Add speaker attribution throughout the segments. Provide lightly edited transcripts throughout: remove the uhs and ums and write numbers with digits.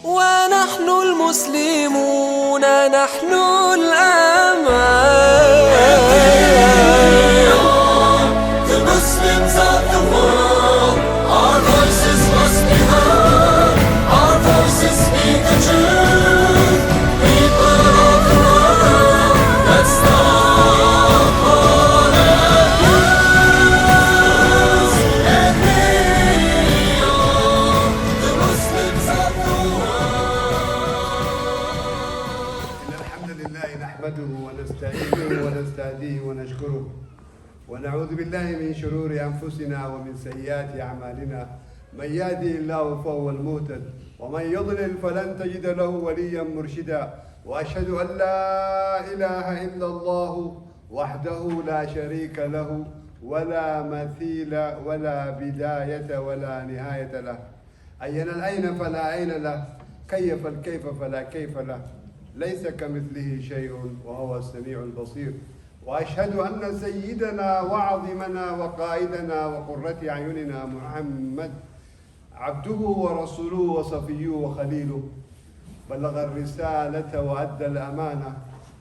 Speaker 1: ونحن المسلمون نحن الأمان. The Muslims of the world, our voices must be heard, our voices speak the truth. People of the world, let's stop all abuse. And we are the Muslims of the world.
Speaker 2: Alhamdulillah nahmaduhu wa nasta'inuhu wa nasta'dihi wa nashkuruh. ونعوذ بالله من شرور أنفسنا ومن سيئات أعمالنا من يهده الله فهو المهتد ومن يضلل فلن تجد له وليا مرشدا وأشهد أن لا إله إلا الله وحده لا شريك له ولا مثيل ولا بداية ولا نهاية له أين الأين فلا أين له كيف الكيف فلا كيف له ليس كمثله شيء وهو السميع البصير وأشهد أن سيدنا وعظمنا وقائدنا وقرة أعيننا محمد عبده ورسوله وصفيه وخليله بلغ الرسالة وأدى الأمانة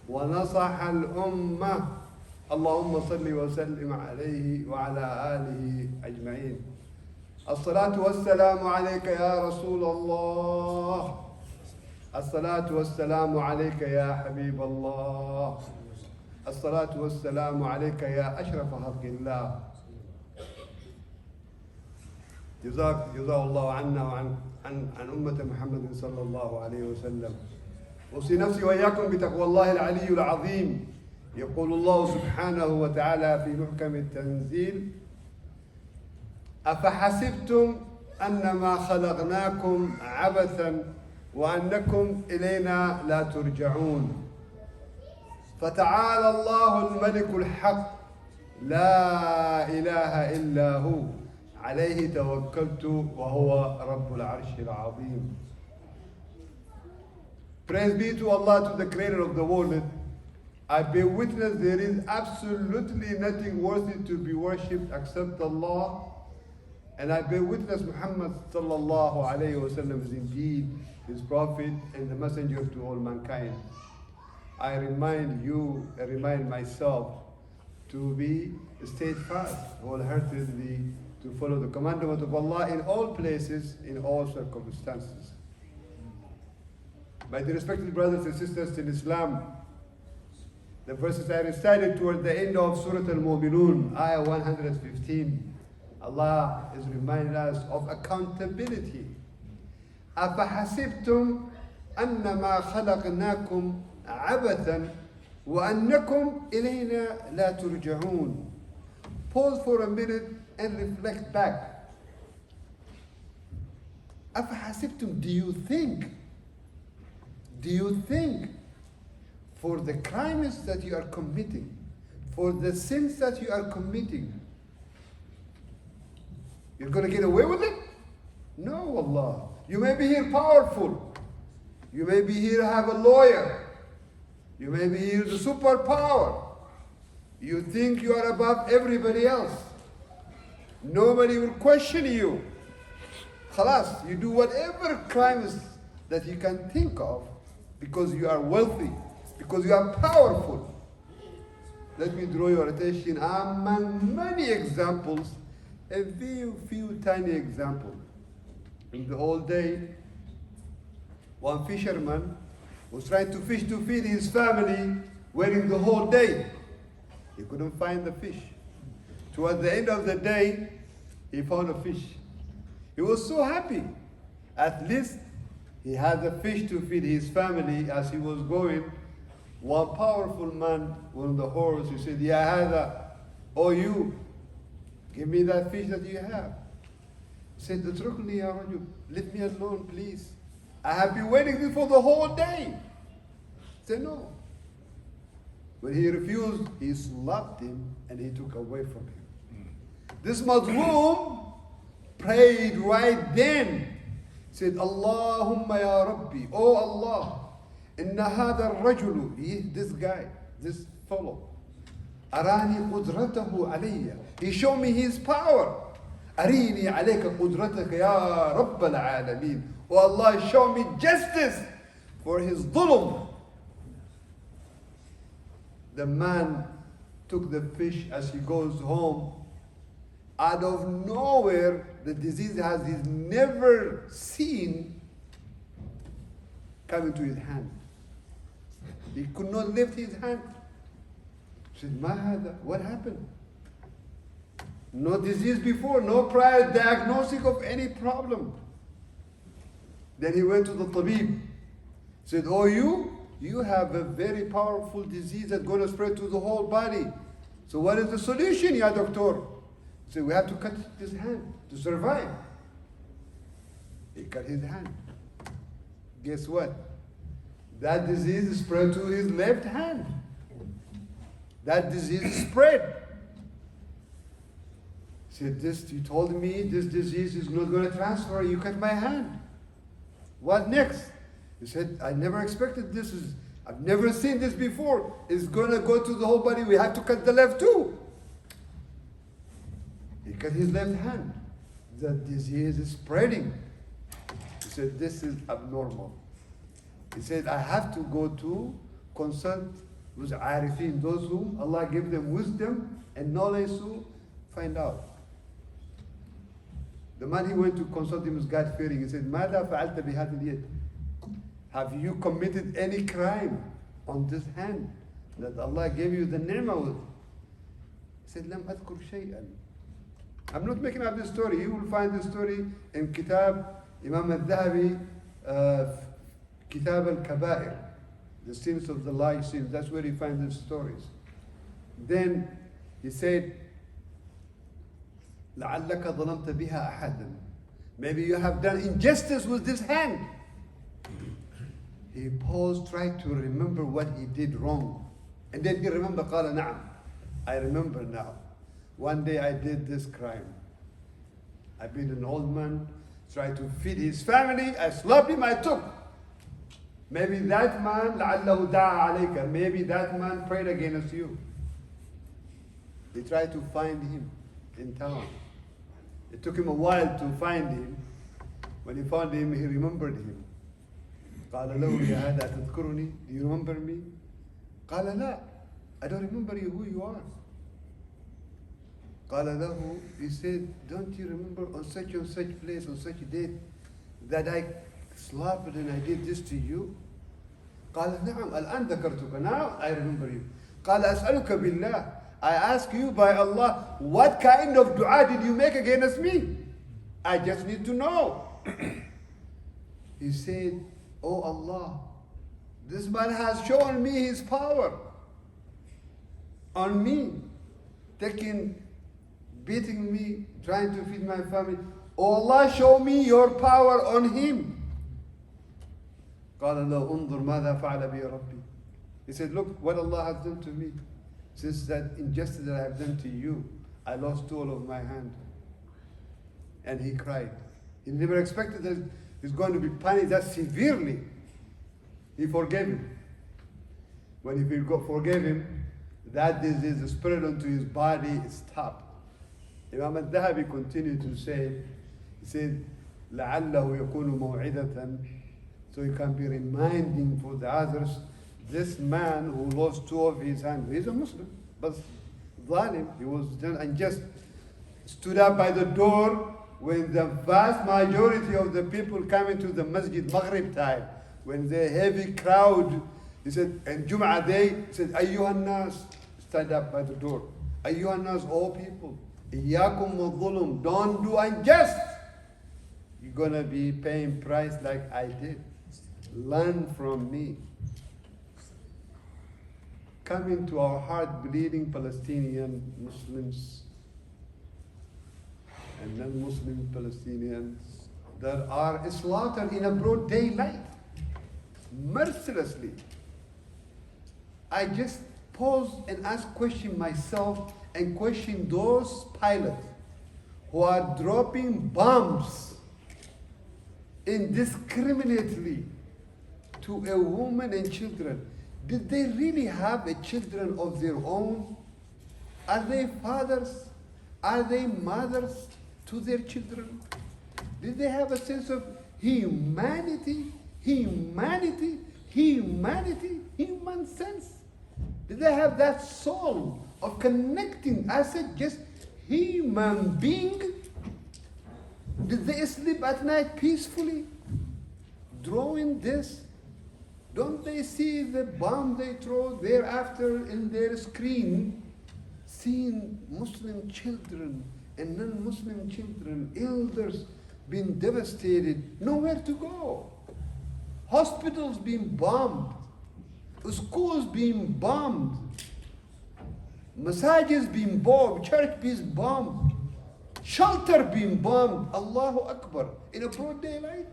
Speaker 2: ونصح الأمة اللهم صل وسلم عليه وعلى آله أجمعين. الصلاة والسلام عليك يا رسول الله، الصلاة والسلام عليك يا حبيب الله، الصلاة والسلام عليك يا أشرف خلق الله. جزاه الله عنا وعن أمة محمد صلى الله عليه وسلم. أوصي نفسي وإياكم بتقوى الله العلي العظيم. يقول الله سبحانه وتعالى في محكم التنزيل: أفحسبتم أنما خلقناكم عبثا وأنكم إلينا لا ترجعون. فتعالى الله الملك الحق لا إله إلا هو عليه توكلت وهو رب العرش العظيم. Praise be to Allah, to the creator of the world. I bear witness there is absolutely nothing worthy to be worshipped except Allah. And I bear witness Muhammad sallallahu alayhi wa sallam is indeed his prophet and the messenger to all mankind. I remind you, I remind myself to be steadfast, wholeheartedly to follow the commandment of Allah in all places, in all circumstances. My dear respected brothers and sisters in Islam, the verses I recited toward the end of Surah Al-Mu'minun, Ayah 115, Allah is reminding us of accountability. أَفَحَسِبْتُمْ أَنَّمَا خَلَقْنَاكُمْ عبثا وأنكم إلينا لا ترجعون. Pause for a minute and reflect back. أفحسبتم, do you think for the crimes that you are committing, for the sins that you are committing, you're going to get away with it? No, Allah. You may be here powerful. You may be here have a lawyer. You may be here the superpower. You think you are above everybody else. Nobody will question you. Khalas, you do whatever crimes that you can think of because you are wealthy, because you are powerful. Let me draw your attention among many examples, a few tiny examples. In the old day, one fisherman was trying to fish to feed his family, waiting the whole day. He couldn't find the fish. Toward the end of the day, he found a fish. He was so happy. At least he had a fish to feed his family. As he was going, one powerful man on the horse, he said, Ya hada, oh you, give me that fish that you have. He said, Utrukni ya rajul, leave me alone, please. I have been waiting for the whole day. He said, no. When he refused, he slapped him and he took away from him. This Mazloom prayed right then. Said, Allahumma ya Rabbi, oh Allah, inna hada rajulu, this guy, this fellow, arani qudratahu alayya. He showed me his power. أريني عليك قدرتك يا رب العالمين. Oh Allah, show me justice for his dhulm. The man took the fish as he goes home. Out of nowhere, the disease has he's never seen come into his hand. He could not lift his hand. He said, "Ma hada?" What happened? No disease before, no prior diagnostic of any problem. Then he went to the tabib. Said, "Oh, you have a very powerful disease that's going to spread to the whole body. So what is the solution, ya doctor?" He said, "We have to cut his hand to survive." He cut his hand. Guess what? That disease spread to his left hand. That disease spread. He said, "You told me this disease is not going to transfer. You cut my hand. What next?" He said, "I never expected this. I've never seen this before. It's going to go to the whole body. We have to cut the left too." He cut his left hand. The disease is spreading. He said, "This is abnormal." He said, "I have to go to consult with arifin, those whom Allah gave them wisdom and knowledge to find out." The man he went to consult him was God-fearing. He said, "Mada fa'alta bihadil yad?" Have you committed any crime on this hand that Allah gave you the ni'mah with? He said, "Lam adkur shay'an." I'm not making up this story. You will find this story in Kitab Imam al-Dhahabi, Kitab al-Kaba'ir, the sins of the large sins. That's where you find these stories. Then he said, لَعَلَّكَ ظَلَمْتَ بِهَا أَحَدًا. Maybe you have done injustice with this hand. He paused, tried to remember what he did wrong. And then he remembered, قال نعم. I remember now. One day I did this crime. I beat an old man, tried to feed his family, I slapped him, I took. Maybe that man, لَعَلَّهُ دَعَى عَلَيْكَ. Maybe that man prayed against you. He tried to find him in town. It took him a while to find him. When he found him, he remembered him. قال له يا هذا تذكرني? Do you remember me? قال لا, I don't remember you, who you are. قال له, he said, don't you remember on such and such place, on such a date, that I slapped and I did this to you? قال نعم الآن ذكرتك. Now I remember you. قال أسألك بالله, I ask you by Allah, what kind of dua did you make against me? I just need to know. He said, "Oh Allah, this man has shown me his power on me, beating me, trying to feed my family. Oh Allah, show me your power on him." قال له انظر ماذا فعل بي ربي. He said, "Look what Allah has done to me. Since that injustice that I have done to you, I lost all of my hand." And he cried. He never expected that he's going to be punished that severely. He forgave him. When he forgave him, that disease spread onto his body, it stopped. Imam al-Dhahabi continued to say, he said, لَعَلَّهُ يَكُونُ مَوْعِدَةً. So he can be reminding for the others, this man who lost two of his hands, he's a Muslim, but zalim, he was unjust, stood up by the door when the vast majority of the people come into the Masjid Maghrib time, when the heavy crowd, he said, and Jum'ah day, he said, Ayyuhan nas, stand up by the door. Ayyuhan nas, all people, Iyyakum wa dhulum, don't do unjust. You're gonna be paying price like I did. Learn from me. Coming to our heart-bleeding Palestinian Muslims and non-Muslim Palestinians that are slaughtered in a broad daylight, mercilessly. I just pause and question myself and question those pilots who are dropping bombs indiscriminately to a woman and children. Did they really have children of their own? Are they fathers? Are they mothers to their children? Did they have a sense of humanity? Humanity? Humanity? Human sense? Did they have that soul of connecting as a just human being? Did they sleep at night peacefully? Drawing this? Don't they see the bomb they throw thereafter in their screen? Seeing Muslim children and non-Muslim children, elders being devastated, nowhere to go. Hospitals being bombed, schools being bombed, masajids being bombed, church being bombed, shelter being bombed. Allahu Akbar. In a broad daylight.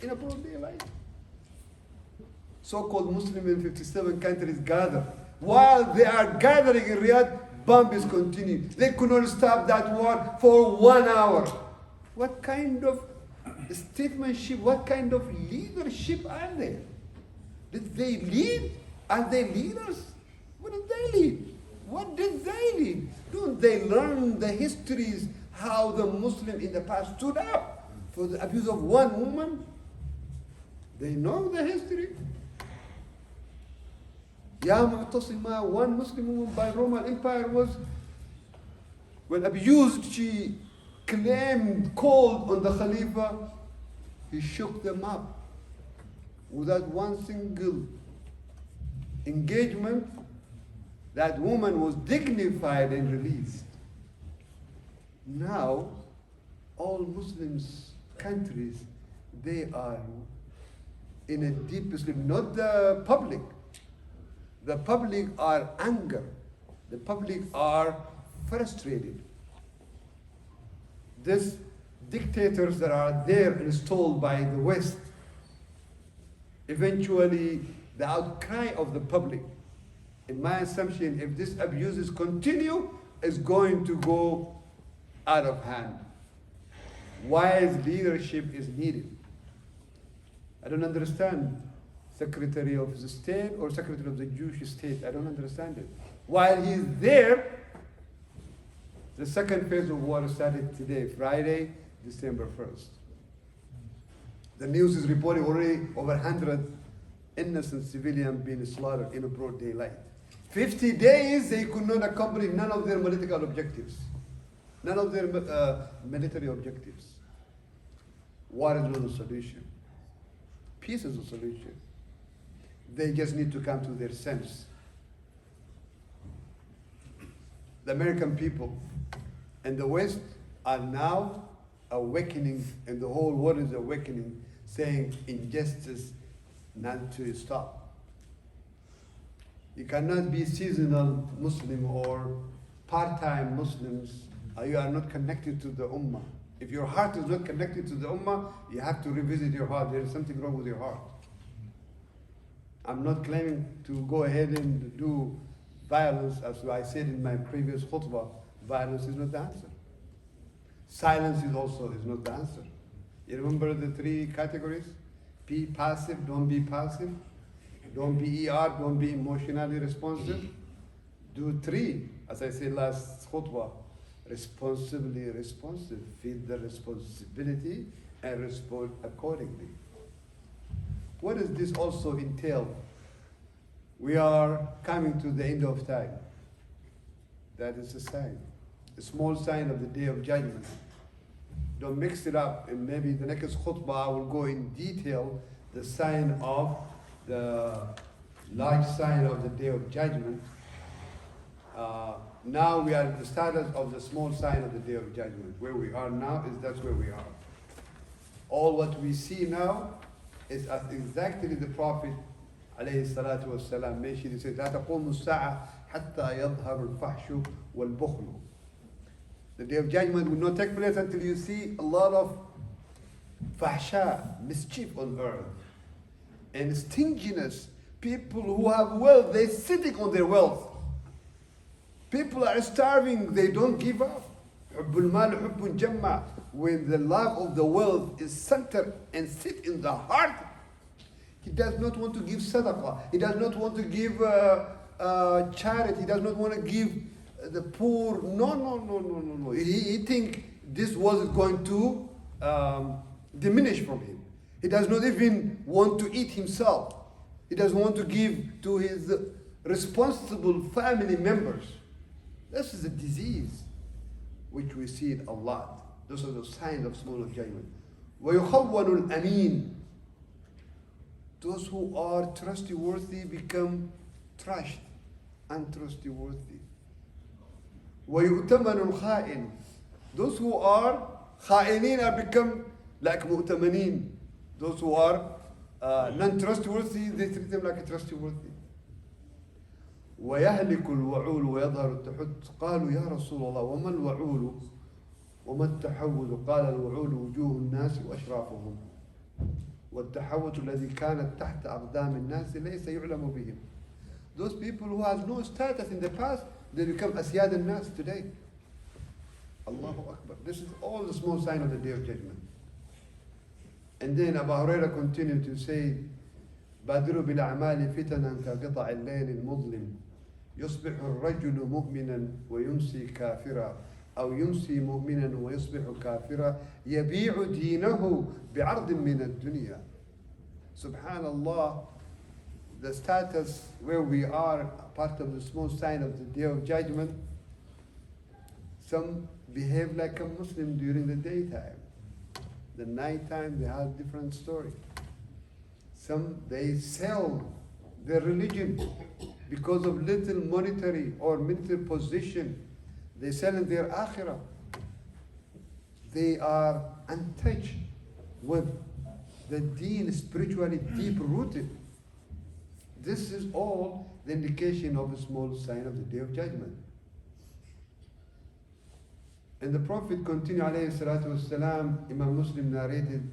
Speaker 2: In a broad daylight. So-called Muslims in 57 countries gather. While they are gathering in Riyadh, bomb is continuing. They could not stop that war for 1 hour. What kind of statesmanship, what kind of leadership are they? Did they lead? Are they leaders? What did they lead? What did they lead? Don't they learn the histories, how the Muslim in the past stood up for the abuse of one woman? They know the history. Ya Mu'tasima, one Muslim woman by Roman Empire was, when abused, she claimed, called on the Khalifa. He shook them up without one single engagement. That woman was dignified and released. Now, all Muslims countries, they are in a deep sleep. Not the public. The public are anger. The public are frustrated. These dictators that are there installed by the West, eventually the outcry of the public, in my assumption, if these abuses continue, is going to go out of hand. Wise leadership is needed. I don't understand Secretary of the State or Secretary of the Jewish State. I don't understand it. While he's there, the second phase of war started today, Friday, December 1st. The news is reporting already over 100 innocent civilians being slaughtered in a broad daylight. 50 days, they could not accomplish none of their political objectives. None of their military objectives. War is not the solution. Peace is the solution. They just need to come to their sense. The American people and the West are now awakening, and the whole world is awakening, saying injustice not to stop. You cannot be seasonal Muslim or part-time Muslims. You are not connected to the Ummah. If your heart is not connected to the Ummah, you have to revisit your heart. There is something wrong with your heart. I'm not claiming to go ahead and do violence, as I said in my previous khutbah. Violence is not the answer. Silence is also not the answer. You remember the three categories? Be passive, don't be passive. Don't be ER, don't be emotionally responsive. Do three, as I said last khutbah, responsibly responsive. Feel the responsibility and respond accordingly. What does this also entail? We are coming to the end of time. That is a sign, a small sign of the day of judgment. Don't mix it up, and maybe the next khutbah I will go in detail the sign of the large sign of the day of judgment. Now we are at the status of the small sign of the day of judgment. Where we are now is that's where we are. All what we see now is as exactly the Prophet alayhi salatu wasalam mentioned. He said, لا تقوم الساعة حتى يظهر الفحش والبخل. The day of judgment will not take place until you see a lot of fahsha, mischief on earth, and stinginess. People who have wealth, they're sitting on their wealth. People are starving, they don't give up. When the love of the wealth is centered and sit in the heart, he does not want to give sadaqah. He does not want to give charity. He does not want to give the poor. No. He think this wasn't going to diminish from him. He does not even want to eat himself. He doesn't want to give to his responsible family members. This is a disease which we see it a lot. Those are the signs of small judgment. وَيُخَوَّنُ الْأَمِينَ. Those who are trustworthy become trashed, untrustworthy. وَيُؤْتَمَنُ الْخَائِنِ. Those who are kha'inin are become like mu'tamanin. Those who are non-trustworthy, they treat them like a trustworthy. ويهلك الوعول ويظهر التحت. قالوا يا رسول الله وما الوعول وما التحوذ؟ قال الوعول وجوه الناس وأشرافهم والتحوذ الذي كانت تحت أقدام الناس ليس يعلم بهم. Those people who have no status in the past, they become أسياد الناس today. Allahu Akbar. This is all the small sign of the Day of Judgment. And then Abu Hurairah continued to say, بادروا بالأعمال فتنا كقطع الليل المظلم يصبح الرجل مؤمنا ويمسي كافرا أو يمسي مؤمنا ويصبح كافرا يبيع دينه بعرض من الدنيا. Subhanallah, the status where we are, part of the small sign of the Day of Judgment, some behave like a Muslim during the daytime. The nighttime they have different story. Some they sell their religion because of little monetary or military position. They sell in their akhirah. They are untouched with the deen, spiritually deep rooted. This is all the indication of a small sign of the Day of Judgment. And the Prophet continued alayhi salatu wasalam, Imam Muslim narrated,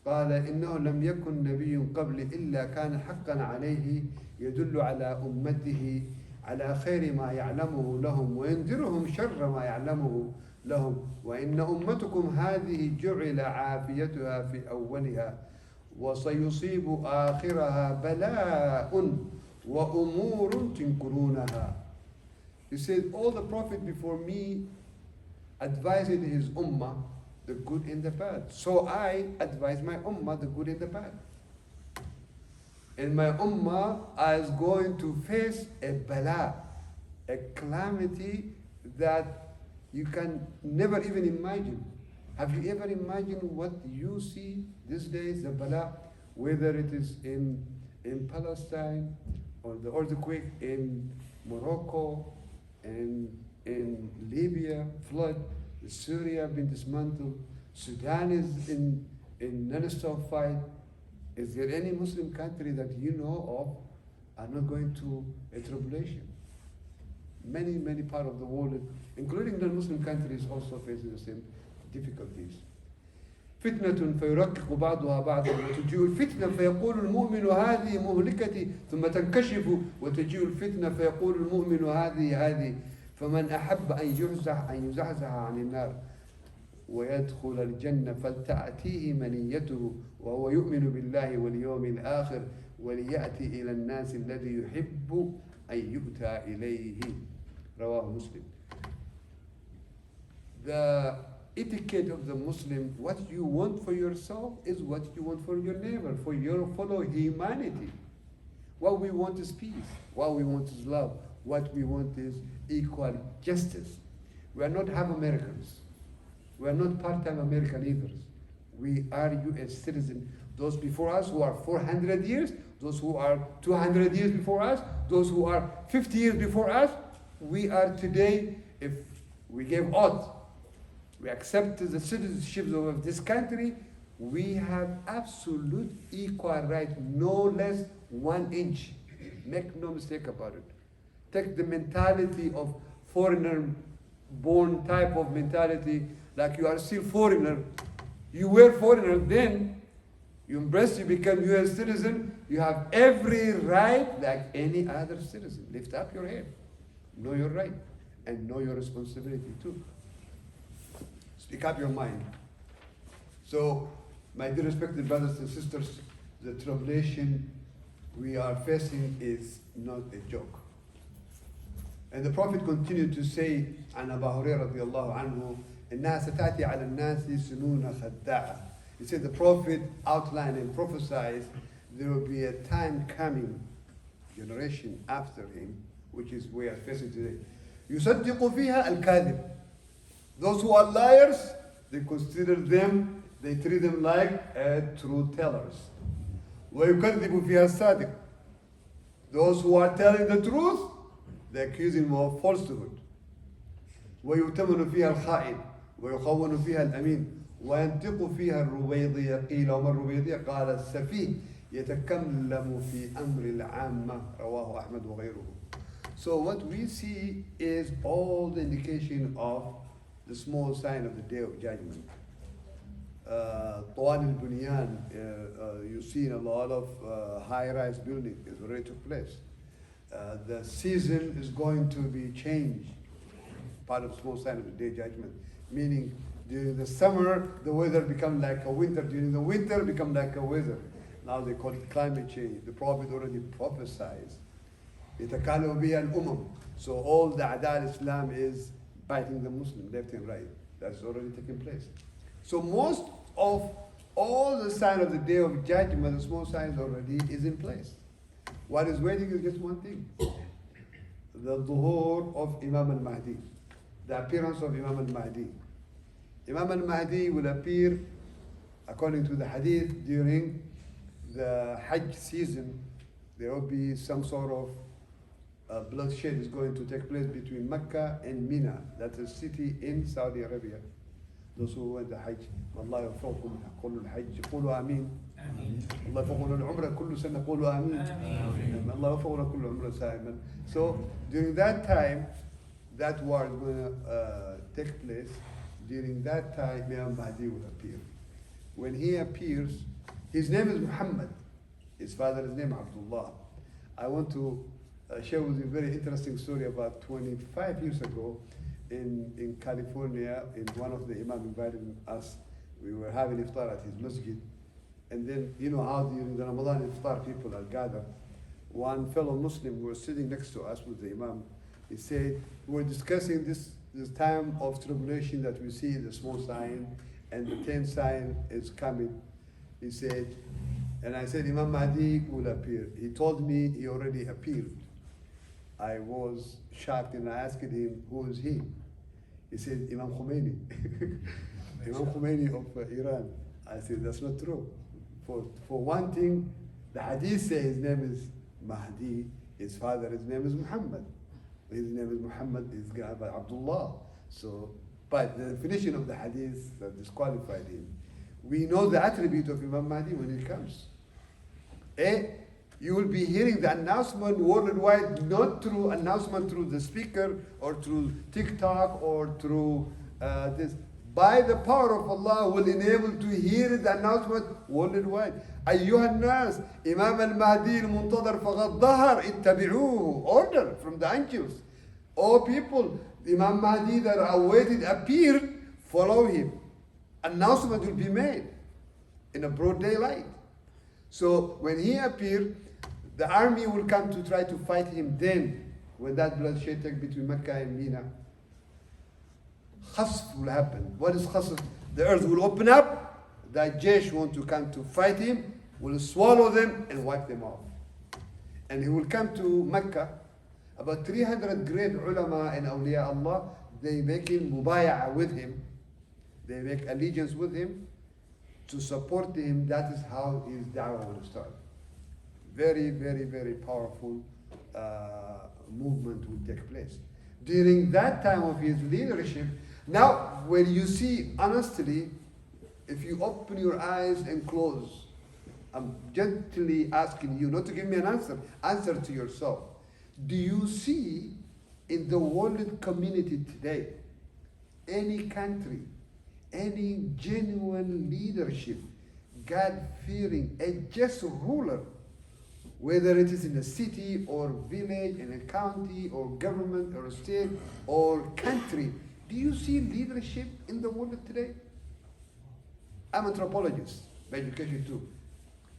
Speaker 2: قال إنه لم يكن نبي قبل إلا كان حقا عليه يدل على أمته على خير ما يعلمه لهم وينذرهم شر ما يعلمه لهم وإن أمتكم هذه جعل عافيتها في أولها وسيصيب آخرها بلاء وأمور تنكرونها. He said, all the Prophet before me advised his ummah the good and the bad. So I advise my ummah the good and the bad. And my ummah is going to face a bala, a calamity that you can never even imagine. Have you ever imagined what you see these days, the bala, whether it is in Palestine or the earthquake in Morocco and in Libya, flood, Syria been dismantled, Sudan is in non-stop fight. Is there any Muslim country that you know of are not going through a tribulation? Many parts of the world, including non-Muslim countries, also facing the same difficulties. فتنة فيرقق بعضها بعضا وتجيء الفتنة فيقول المؤمن هذه مهلكتي ثم تنكشف وتجيء الفتنة فيقول المؤمن هذه فمن أحب أن يزحزح عن النار ويدخل الجنة فلتأتيه منيته وهو يؤمن بالله واليوم الآخر وليأتي إلى الناس الذي يحب أن يؤتى إليه. رواه Muslim. The etiquette of the Muslim, what you want for yourself is what you want for your neighbor, for your fellow humanity. What we want is peace. What we want is love. What we want is equal justice. We are not half Americans. We are not part-time American either. We are U.S. citizens. Those before us who are 400 years, those who are 200 years before us, those who are 50 years before us, we are today, if we gave oath, we accepted the citizenship of this country, we have absolute equal right, no less 1 inch. Make no mistake about it. Take the mentality of foreigner-born type of mentality, like you are still foreigner. You were foreigner, then you embrace, you become U.S. citizen, you have every right like any other citizen. Lift up your head. Know your right and know your responsibility too. Speak up your mind. So, my dear respected brothers and sisters, the tribulation we are facing is not a joke. And the Prophet continued to say, عن أبا هريرة رضي الله عنه, إنها ستأتي على الناس سنون خداعة. He said the Prophet outlined and prophesied there will be a time coming, generation after him, which is we are facing today. يصدق فيها الكاذب. Those who are liars, they consider them, they treat them like truth tellers. ويكذب فيها الصادق. Those who are telling the truth, they accuse him of falsehood. ويؤتمن فيها الخائن ويخون فيها الأمين وينطق فيها الربيضية. قيل وما الربيضية؟ قال السفيه يتكلم في أمر العامة. رواه أحمد وغيره. So what we see is all the indication of the small sign of the Day of Judgment. طوال البنيان, you see a lot of high-rise building is already took place. The season is going to be changed, part of small sign of the Day of Judgment, meaning during the summer the weather become like a winter, during the winter become like a weather. Now they call it climate change. The Prophet already prophesied. يتكالب بها الأمم. So all the Adal Islam is biting the Muslim left and right. That's already taking place. So most of all the sign of the Day of Judgment, the small signs already is in place. What is waiting is just one thing. The dhuhur of Imam al-Mahdi. The appearance of Imam al-Mahdi. Imam al-Mahdi will appear, according to the hadith, during the Hajj season. There will be some sort of bloodshed is going to take place between Mecca and Mina. That's a city in Saudi Arabia. Those who went the Hajj, Allah يوفقكم قولوا الحج قولوا آمين. الله يوفقنا العمرة كل سنة قولوا آمين. الله يوفقنا كل عمرة سائما. So during that time, that war is going to take place. During that time, Imam Mahdi will appear. When he appears, his name is Muhammad. His father's name Abdullah. I want to share with you a very interesting story. About 25 years ago in California, in one of the Imam invited us. We were having iftar at his masjid. And then, you know how during the Ramadan iftar people are gathered. One fellow Muslim who was sitting next to us with the Imam, he said, we were discussing this time of tribulation that we see, the small sign, and the 10th sign is coming. He said, and I said, Imam Mahdi will appear. He told me he already appeared. I was shocked and I asked him, who is he? He said, Imam Khomeini. Imam Khomeini of Iran. I said, that's not true. For one thing, the hadith says his name is Mahdi, his father, his name is Muhammad. His name is Muhammad, his guy by Abdullah. So, but the definition of the hadith that disqualified him. We know the attribute of Imam Mahdi when he comes. You will be hearing the announcement worldwide, not through announcement through the speaker or through TikTok or through this. By the power of Allah will enable to hear the announcement worldwide. أيها الناس إمام المهدي المنتظر فقد ظهر اتبعوه. Order from the angels. O people, Imam Mahdi that are awaited appeared, follow him. Announcement will be made in a broad daylight. So when he appeared, the army will come to try to fight him. Then, when that bloodshed takes between Mecca and Mina, khasf will happen. What is khasf? The earth will open up. That Jaysh want to come to fight him, will swallow them and wipe them off. And he will come to Mecca. About 300 great ulama and awliya Allah, they make him mubaya'ah with him. They make allegiance with him to support him. That is how his da'wah will start. Very, very, very powerful movement will take place. During that time of his leadership, now when you see, honestly, if you open your eyes and close, I'm gently asking you not to give me an answer to yourself. Do you see in the world community today any country, any genuine leadership, God-fearing, a just ruler, whether it is in a city or village, in a county or government or a state or country? Do you see leadership in the world today? I'm an anthropologist by education too.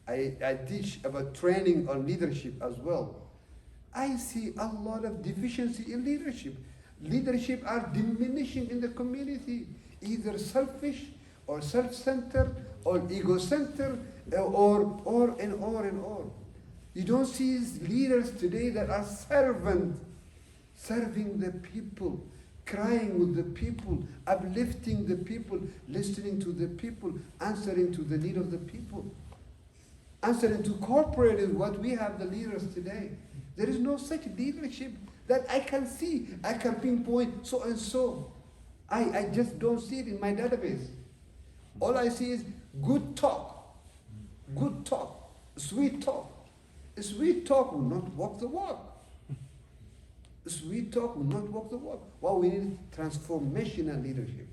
Speaker 2: I teach about training on leadership as well. I see a lot of deficiency in leadership. Leadership are diminishing in the community. either selfish or self-centered or ego-centered or. You don't see leaders today that are serving the people, crying with the people, uplifting the people, listening to the people, answering to the need of the people, answering to cooperate with what we have the leaders today. There is no such leadership that I can see. I can pinpoint so and so. I just don't see it in my database. All I see is good talk, sweet talk. Sweet talk will not walk the walk. Sweet talk will not walk the walk. What we need is transformational leadership.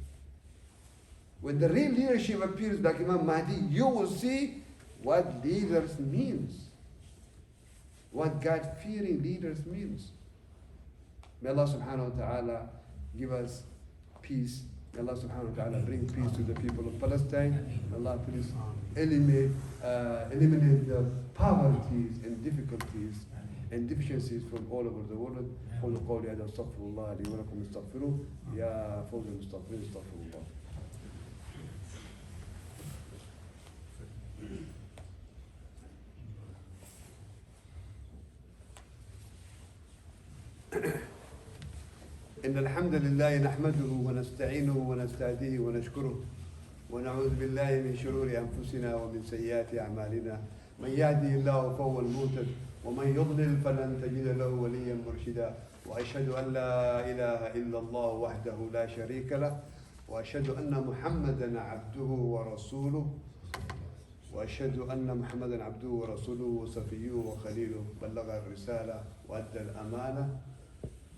Speaker 2: When the real leadership appears like Imam Mahdi, you will see what leaders means. What God-fearing leaders means. May Allah subhanahu wa ta'ala give us peace. May Allah subhanahu wa ta'ala bring peace to the people of Palestine. May Allah please eliminate the poverties and difficulties and deficiencies from all over the world. قولوا قولي هذا استغفر الله لي ولكم استغفروه يا فوز المستغفرين استغفر الله. إن الحمد لله نحمده ونستعينه ونستهديه ونشكره ونعوذ بالله من شرور أنفسنا ومن سيئات أعمالنا من يهدي الله فهو المهتد ومن يضلل فلن تجد له وليا مرشدا وأشهد أن لا إله إلا الله وحده لا شريك له وأشهد أن محمدا عبده ورسوله وصفيه وخليله بلغ الرسالة وأدى الأمانة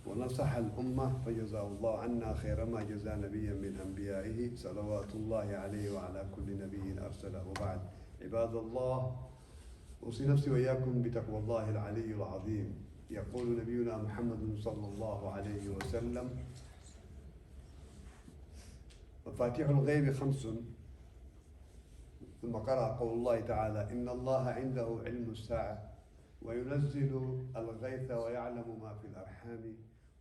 Speaker 2: ونصح الأمة فجزاه الله عنا خير ما جزى نبيا من أنبيائه صلوات الله عليه وعلى كل نبي أرسله وبعد عباد الله أوصي نفسي وإياكم بتقوى الله العلي العظيم. يقول نبينا محمد صلى الله عليه وسلم مفاتيح الغيب 5 ثم قرأ قول الله تعالى إن الله عنده علم الساعة وينزل الغيث ويعلم ما في الأرحام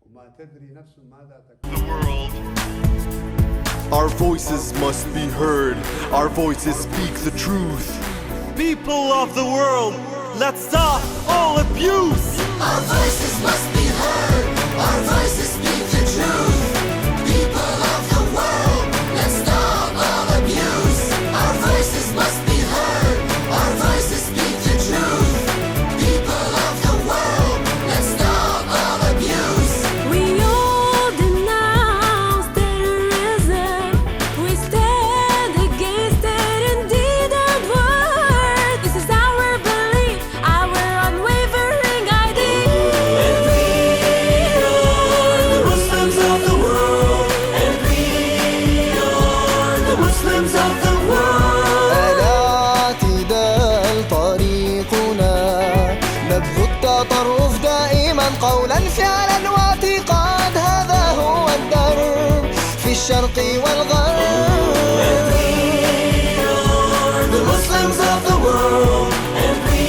Speaker 2: وما تدري نفس ماذا تكسب.
Speaker 3: The world. Our voices must be heard. Our voices speak the truth. People of the world, let's stop all abuse.
Speaker 1: Our voices must be heard. Our voices speak the truth. People of the world, let's stop all abuse. Our voices must be heard. Our voices speak the truth. People of the world, let's stop all abuse.
Speaker 4: We all denounce terrorism. We stand against it in deed and word. This is our belief, our unwavering idea.
Speaker 1: And we are the Muslims of the world. And we are the Muslims of the world.
Speaker 5: الاعتدال طريقنا نبذ التطرف دائما قولا فعلا واعتقاد هذا هو الدرب في الشرق والغرب.
Speaker 1: And we are the Muslims of the world. And we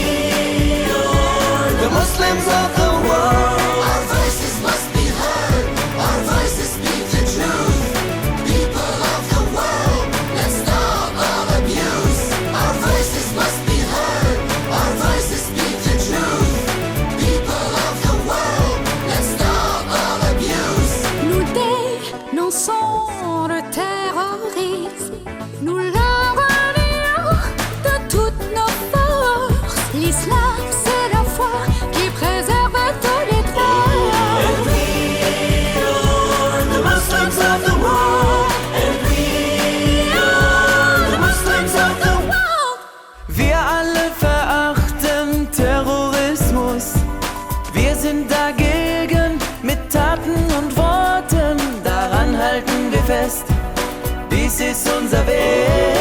Speaker 1: are the Muslims of the world. Our voices must be heard. Our voices speak the truth. People of the world, let's stop all abuse. Our voices must be heard. Our voices speak the truth. People of the world, let's stop all abuse.
Speaker 4: Nous dénonçons le terrorisme. Nous l'enrayons de toutes nos forces. L'islam, c'est la foi qui préserve tous les droits.
Speaker 1: And we are the Muslims of the world. And we are the Muslims of the world.
Speaker 5: Wir alle verachten Terrorismus. Wir sind dagegen mit Taten und Worten. Daran halten wir fest. Dies ist unser Weg.